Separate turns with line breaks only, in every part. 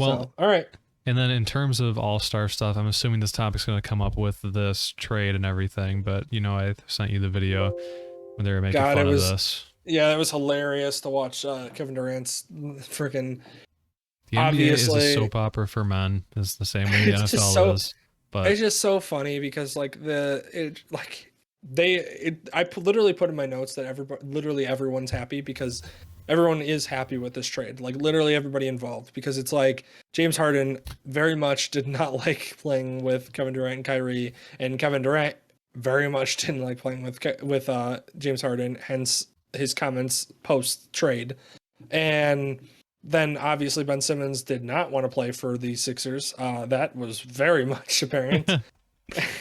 Well,
So, all right.
and then in terms of all-star stuff, I'm assuming this topic's going to come up with this trade and everything, but I sent you the video when they were making
God, it
fun of
was,
this.
yeah, it was hilarious to watch Kevin Durant's freaking,
The NBA is a
obviously,
soap opera for men, is the same way the
it's just
NFL
so,
is. But
it's just so funny because literally put in my notes that literally everyone's happy because everyone is happy with this trade. Like literally everybody involved because it's like James Harden very much did not like playing with Kevin Durant and Kyrie, and Kevin Durant very much didn't like playing with James Harden. Hence his comments post trade, and then obviously Ben Simmons did not want to play for the Sixers. That was very much apparent.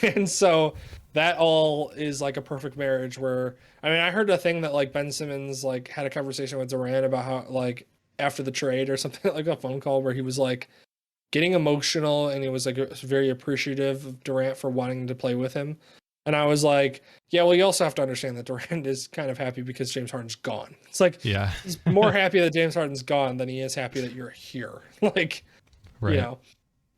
And so that all is like a perfect marriage where I mean I heard a thing that like Ben Simmons like had a conversation with Durant about how like after the trade or something like a phone call where he was like getting emotional and he was like very appreciative of Durant for wanting to play with him. And I was like, yeah, well, you also have to understand that Durant is kind of happy because James Harden's gone. It's like
yeah.
he's more happy that James Harden's gone than he is happy that you're here. Like, you
Right.
know.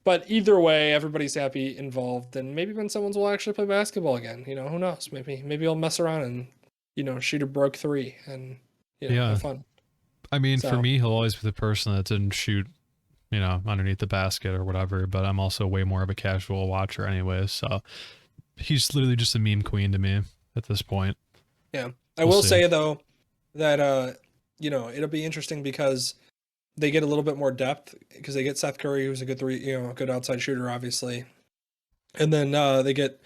But either way, everybody's happy involved, and maybe Ben Simmons will actually play basketball again. Who knows? Maybe he'll mess around and shoot a broke three and
Yeah.
have fun.
I mean, for
So
me, he'll always be the person that didn't shoot, underneath the basket or whatever, but I'm also way more of a casual watcher anyway, so he's literally just a meme queen to me at this point.
yeah, I
We'll
will
see.
say though that it'll be interesting because they get a little bit more depth because they get Seth Curry, who's a good three, a good outside shooter, obviously, and then they get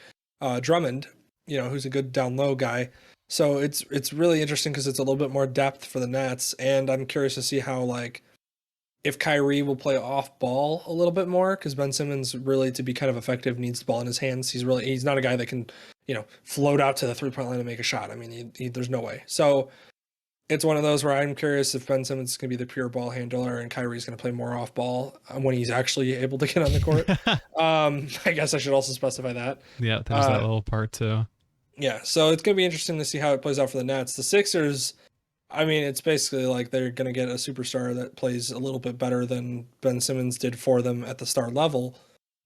Drummond, who's a good down low guy. So it's really interesting because it's a little bit more depth for the Nets, and I'm curious to see how like if Kyrie will play off ball a little bit more because Ben Simmons really to be kind of effective needs the ball in his hands. He's not a guy that can float out to the 3-point line and make a shot. I mean, there's no way. So it's one of those where I'm curious if Ben Simmons is going to be the pure ball handler and Kyrie's going to play more off ball when he's actually able to get on the court. I guess I should also specify that.
Yeah, there's that
Uh,
little part too.
yeah, so it's going to be interesting to see how it plays out for the Nets. The Sixers, I mean, it's basically like they're going to get a superstar that plays a little bit better than Ben Simmons did for them at the star level.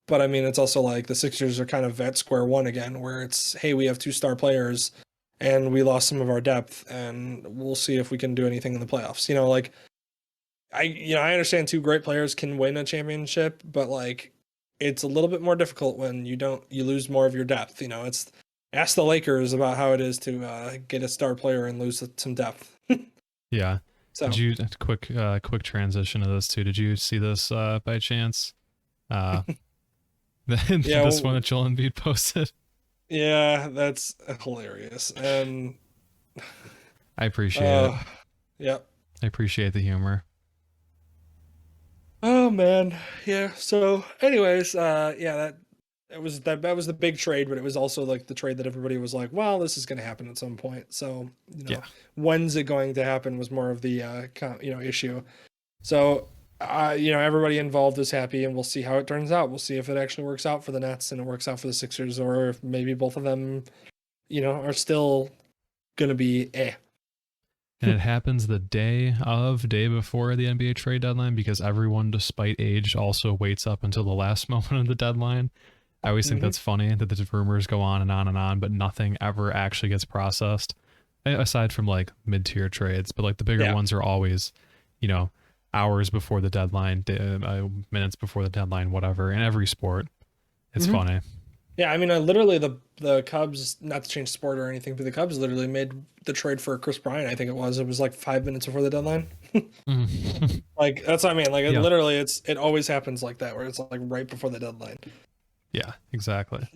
But I mean, it's also like the Sixers are kind of at square one again, where it's, hey, we have two star players and we lost some of our depth and we'll see if we can do anything in the playoffs. Like I understand two great players can win a championship, but like it's a little bit more difficult when you lose more of your depth. It's ask the Lakers about how it is to get a star player and lose some depth.
Yeah.
So
Did you quick transition to this too? Did you see this by chance? Uh
yeah,
this one that Joel Embiid posted.
yeah, that's hilarious. And
I appreciate it.
yeah.
I appreciate the humor.
Oh man, yeah. So, anyways, yeah, that was the big trade, but it was also like the trade that everybody was like, well, this is going to happen at some point. So,
Yeah.
when's it going to happen was more of the issue. So, everybody involved is happy, and we'll see how it turns out. We'll see if it actually works out for the Nets and it works out for the Sixers, or if maybe both of them, are still going to be eh.
And it happens the day before the NBA trade deadline because everyone, despite age, also waits up until the last moment of the deadline. I always think that's funny that the rumors go on and on and on, but nothing ever actually gets processed aside from like mid-tier trades. But like the bigger ones are always, hours before the deadline, minutes before the deadline, whatever. In every sport, it's funny.
Yeah, I mean, literally the Cubs, not to change sport or anything, but the Cubs literally made the trade for Chris Bryant. I think it was like 5 minutes before the deadline. Like that's what I mean. Like
Yeah.
literally, it always happens like that, where it's like right before the deadline.
Yeah, exactly.